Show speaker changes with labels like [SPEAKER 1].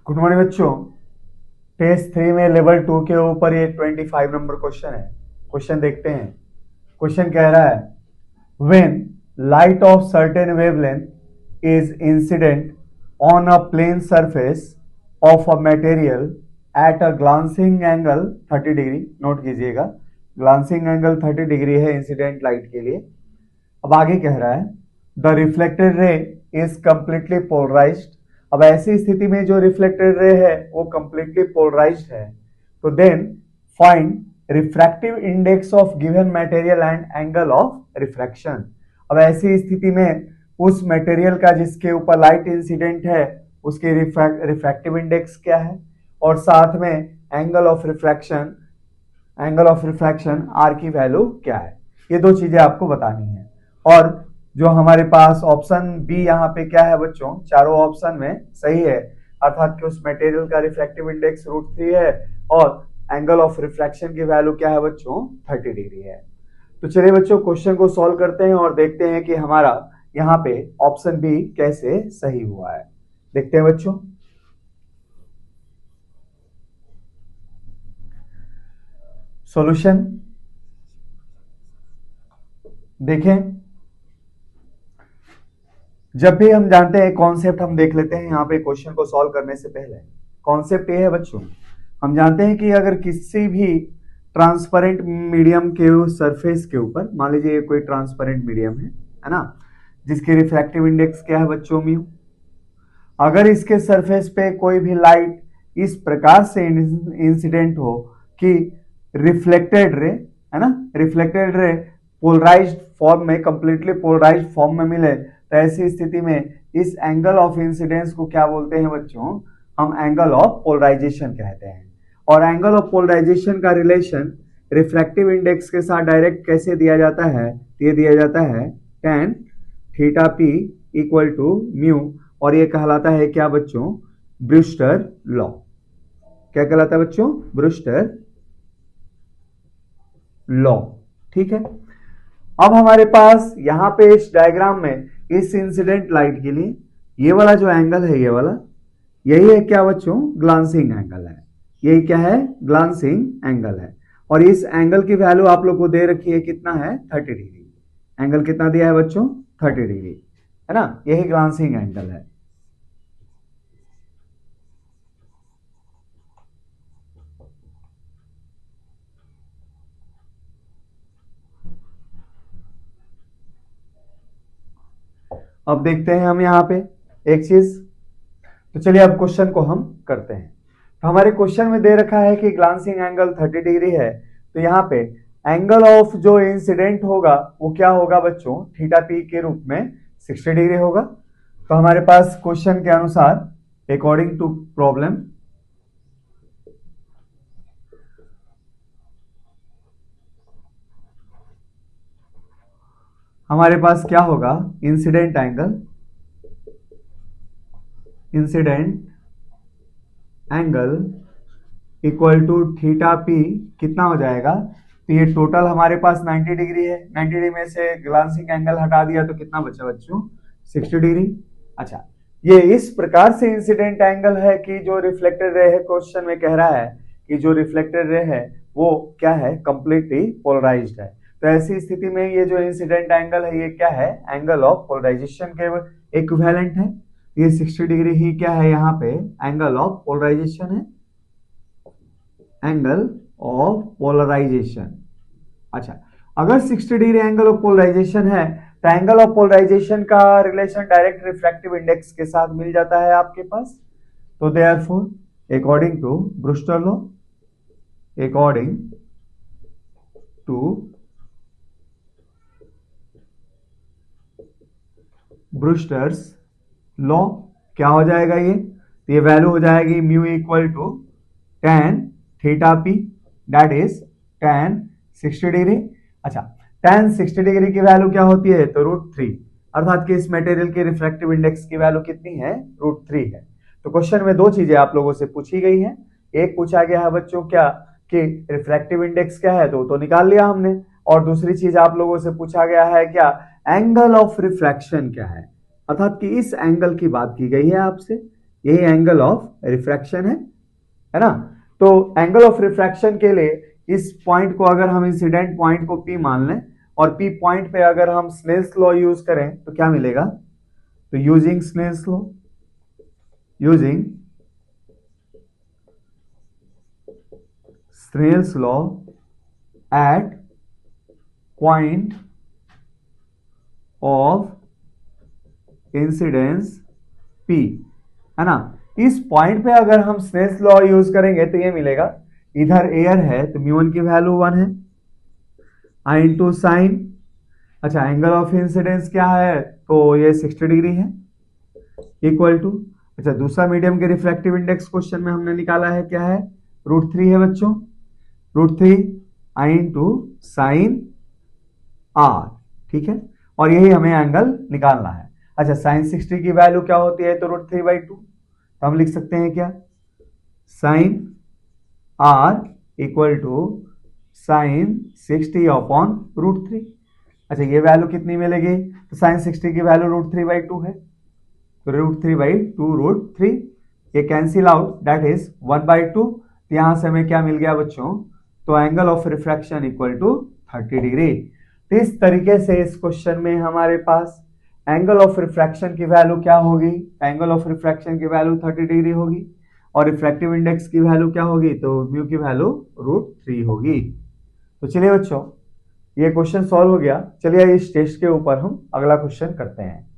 [SPEAKER 1] Good morning बच्चों। Test 3 में level 2 के ऊपर ये 25 नंबर क्वेश्चन है। क्वेश्चन देखते हैं। क्वेश्चन कह रहा है when light of certain wavelength is incident on a plane surface of a material at a glancing angle 30 degree. Note कीजिएगा, ग्लांसिंग एंगल 30 डिग्री है इंसिडेंट लाइट के लिए। अब आगे कह रहा है the reflected ray is completely polarized. अब ऐसी स्थिति में जो रिफ्लेक्टेड रे है वो कंप्लीटली पोलराइज्ड है, तो then find refractive index of given material and angle of refraction. अब ऐसी स्थिति में उस मटेरियल का जिसके ऊपर लाइट इंसिडेंट है उसके रिफ्रैक्टिव इंडेक्स क्या है और साथ में एंगल ऑफ रिफ्रैक्शन आर की वैल्यू क्या है। ये दो चीजें आपको बतानी है। और जो हमारे पास ऑप्शन बी यहाँ पे क्या है बच्चों, चारों ऑप्शन में सही है, अर्थात कि उस मटेरियल का रिफ्रैक्टिव इंडेक्स √3 है और एंगल ऑफ रिफ्रैक्शन की वैल्यू क्या है बच्चों, 30 डिग्री है। तो चलिए बच्चों क्वेश्चन को सॉल्व करते हैं और देखते हैं कि हमारा यहाँ पे ऑप्शन बी कैसे सही हुआ है। देखते हैं बच्चों। सॉल्यूशन देखें, जब भी हम जानते हैं कॉन्सेप्ट हम देख लेते हैं यहाँ पे क्वेश्चन को सॉल्व करने से पहले। कॉन्सेप्ट ये है बच्चों, हम जानते हैं कि अगर किसी भी ट्रांसपेरेंट मीडियम के सरफेस के ऊपर, मान लीजिए कोई ट्रांसपेरेंट मीडियम है ना, जिसकी रिफ्रैक्टिव इंडेक्स क्या है बच्चों, म्यू। अगर इसके सरफेस पे कोई भी लाइट इस प्रकार से इंसिडेंट हो कि रिफ्लेक्टेड रे, है ना, रिफ्लेक्टेड रे पोलराइज्ड फॉर्म में, कंप्लीटली पोलराइज्ड फॉर्म में मिले, तो ऐसी स्थिति में इस एंगल ऑफ इंसिडेंस को क्या बोलते हैं बच्चों, हम एंगल ऑफ पोलराइजेशन कहते हैं। और एंगल ऑफ पोलराइजेशन का रिलेशन रिफ्रैक्टिव इंडेक्स के साथ डायरेक्ट कैसे दिया जाता है, ये दिया जाता है tan theta p equal to mu, और ये कहलाता है क्या बच्चों, ब्रूस्टर लॉ। क्या कहलाता है बच्चों, ब्रूस्टर लॉ। ठीक है। अब हमारे पास यहां पे इस डायग्राम में इस इंसिडेंट लाइट के लिए ये वाला जो एंगल है, ये वाला, यही है क्या बच्चों, ग्लांसिंग एंगल है। यही क्या है, ग्लांसिंग एंगल है। और इस एंगल की वैल्यू आप लोग को दे रखी है, कितना है, 30 डिग्री। एंगल कितना दिया है बच्चों, 30 डिग्री, है ना, यही ग्लांसिंग एंगल है। अब देखते हैं हम यहाँ पे एक चीज। तो चलिए अब क्वेश्चन को हम करते हैं। तो हमारे क्वेश्चन में दे रखा है कि ग्लांसिंग एंगल 30 डिग्री है, तो यहाँ पे एंगल ऑफ जो इंसिडेंट होगा वो क्या होगा बच्चों, थीटा पी के रूप में 60 डिग्री होगा। तो हमारे पास क्वेश्चन के अनुसार अकॉर्डिंग टू प्रॉब्लम हमारे पास क्या होगा, incident angle equal to theta P कितना हो जाएगा, तो ये टोटल हमारे पास 90 डिग्री है। 90 डिग्री में से ग्लांसिंग एंगल हटा दिया तो कितना बचा बच्चों, 60 डिग्री। अच्छा, ये इस प्रकार से इंसिडेंट एंगल है कि जो रिफ्लेक्टेड रे है, क्वेश्चन में कह रहा है कि जो रिफ्लेक्टेड रे है वो क्या है, कंप्लीटली पोलराइज्ड है। तो ऐसी स्थिति में ये जो इंसिडेंट एंगल है ये क्या है, एंगल ऑफ पोलराइजेशन के इक्विवेलेंट है। ये 60 डिग्री ही क्या है, यहाँ पे एंगल ऑफ पोलराइजेशन है, एंगल ऑफ पोलराइजेशन। अच्छा, अगर 60 डिग्री एंगल ऑफ पोलराइजेशन है तो एंगल ऑफ पोलराइजेशन का रिलेशन डायरेक्ट रिफ्रैक्टिव इंडेक्स के साथ मिल जाता है आपके पास। तो therefore according to Brewster law, according to Brewster's law क्या हो जाएगा, ये वैल्यू हो जाएगी mu equal to tan theta P, that is tan 60 degree. अच्छा, tan 60 डिग्री की वैल्यू क्या होती है, तो √3, अर्थात कि इस मटेरियल के रिफ्रैक्टिव इंडेक्स की वैल्यू कितनी है, √3 है। तो क्वेश्चन में दो चीजें आप लोगों से पूछी गई हैं। एक पूछा गया है बच्चों क्या, कि रिफ्रैक्टिव इंडेक्स क्या है, तो निकाल लिया हमने। और दूसरी चीज आप लोगों से पूछा गया है क्या, एंगल ऑफ रिफ्रैक्शन क्या है, अर्थात कि इस एंगल की बात की गई है आपसे यही एंगल ऑफ रिफ्रैक्शन है ना। तो एंगल ऑफ रिफ्रैक्शन के लिए इस पॉइंट को अगर हम इंसिडेंट पॉइंट को P मान लें और P पॉइंट पे अगर हम स्नेल्स लॉ यूज करें तो क्या मिलेगा? तो using Snell's law at point of incidence P, है ना। इस पॉइंट पे अगर हम स्नेल्स लॉ यूज करेंगे तो ये मिलेगा, इधर एयर है तो म्यू1 की वैल्यू 1 है, आई इंटू साइन, अच्छा एंगल ऑफ इंसिडेंस क्या है तो ये 60 डिग्री है, इक्वल टू, अच्छा दूसरा मीडियम के रिफ्रैक्टिव इंडेक्स क्वेश्चन में हमने निकाला है क्या है, √3 है बच्चों, √3 आई इंटू साइन आर, ठीक है। और यही हमें एंगल निकालना है। अच्छा साइन 60 की वैल्यू क्या होती है तो √3/2, तो हम लिख सकते हैं क्या, sine r equal to sine 60 upon √3। अच्छा ये वैल्यू कितनी मिलेगी, तो साइन 60 की वैल्यू √3/2 है, तो √3/2 ये कैंसिल आउट, दैट इज 1/2। तो यहां से हमें क्या मिल गया बच्चों, तो angle of refraction equal to 30 degree. तो इस तरीके से इस क्वेश्चन में हमारे पास एंगल ऑफ रिफ्रैक्शन की वैल्यू क्या होगी, एंगल ऑफ रिफ्रैक्शन की वैल्यू 30 डिग्री होगी और रिफ्रैक्टिव इंडेक्स की वैल्यू क्या होगी, तो म्यू की वैल्यू √3 होगी। तो चलिए बच्चों ये क्वेश्चन सॉल्व हो गया। चलिए इस टेस्ट के ऊपर हम अगला क्वेश्चन करते हैं।